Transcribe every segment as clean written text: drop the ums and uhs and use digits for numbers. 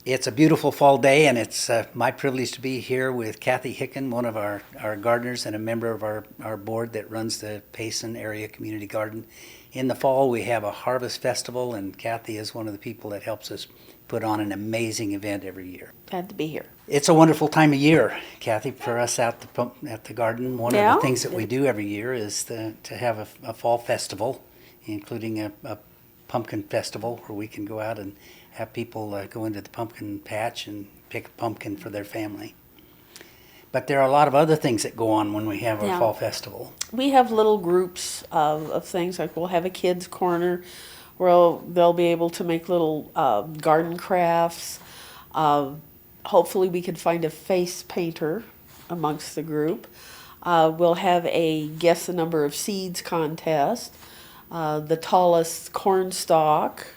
It's a beautiful fall day, and it's my privilege to be here with Kathy Hicken, one of our gardeners and a member of our board that runs the Payson Area Community Garden. In the fall, we have a harvest festival, and Kathy is one of the people that helps us put on an amazing event every year. Glad to be here. It's a wonderful time of year, Kathy, for us out at the garden. One of Yeah. the things that we do every year is to have a fall festival, including a pumpkin festival where we can go out and have people go into the pumpkin patch and pick a pumpkin for their family. But there are a lot of other things that go on when we have our Yeah. fall festival. We have little groups of things, like we'll have a kids corner where they'll be able to make little garden crafts. Hopefully we can find a face painter amongst the group. We'll have a guess the number of seeds contest, the tallest corn stalk.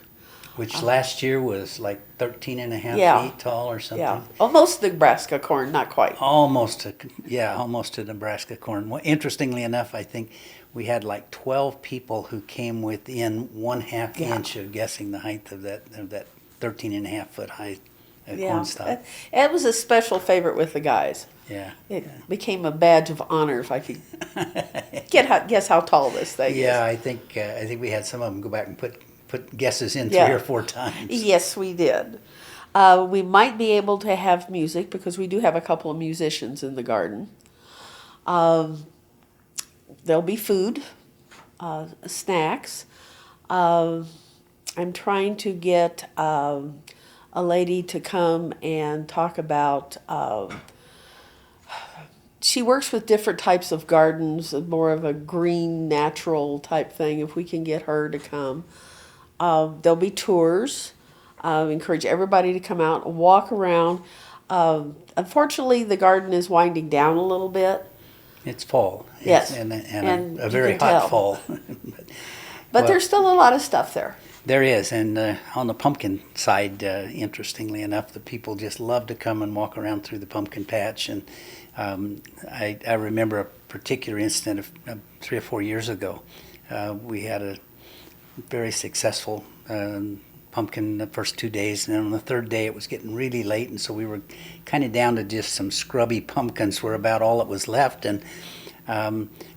Which last year was like 13 and a half Yeah. feet tall or something. Yeah, almost Nebraska corn, not quite. Almost to Nebraska corn. Well, interestingly enough, I think we had like 12 people who came within 1/2 Yeah. inch of guessing the height of that 13 and a half foot high Yeah, corn stalk. it was a special favorite with the guys. Yeah. It became a badge of honor if I could guess how tall this thing Yeah, is. I think we had some of them go back and put guesses in Yeah. 3 or 4 times. Yes, we did. We might be able to have music because we do have a couple of musicians in the garden. Um, there'll be food, snacks. I'm trying to get a lady to come and talk about. She works with different types of gardens, more of a green, natural type thing. If we can get her to come, there'll be tours. Encourage everybody to come out and walk around. Unfortunately, the garden is winding down a little bit. It's fall. Yes. And You a very can hot tell. fall. But Well, there's still a lot of stuff there. There is, and on the pumpkin side, interestingly enough, the people just love to come and walk around through the pumpkin patch. And I remember a particular incident of 3 or 4 years ago. We had a very successful pumpkin the first 2 days, and then on the third day it was getting really late, and so we were kind of down to just some scrubby pumpkins were about all that was left. And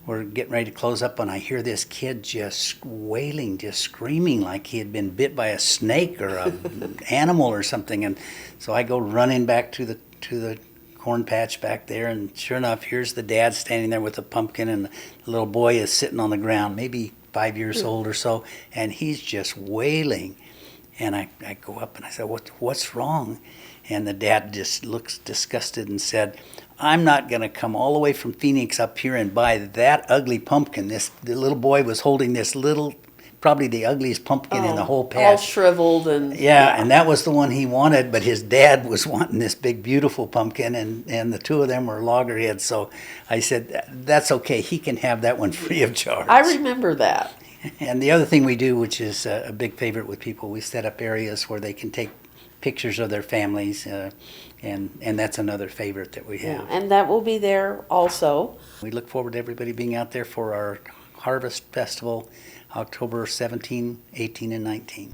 we're getting ready to close up when I hear this kid just wailing, just screaming like he had been bit by a snake or an animal or something. And so I go running back to the corn patch back there, and sure enough, here's the dad standing there with a pumpkin, and the little boy is sitting on the ground, maybe 5 years old or so, and he's just wailing. And I go up and I said, what's wrong? And the dad just looks disgusted and said, I'm not going to come all the way from Phoenix up here and buy that ugly pumpkin. The little boy was holding this little, probably the ugliest pumpkin in the whole All patch. shriveled and Yeah, and that was the one he wanted, but his dad was wanting this big, beautiful pumpkin, and the two of them were loggerheads. So I said, that's okay. He can have that one free of charge. I remember that. And the other thing we do, which is a big favorite with people, we set up areas where they can take pictures of their families, and that's another favorite that we have. Yeah, and that will be there also. We look forward to everybody being out there for our Harvest Festival, October 17, 18, and 19.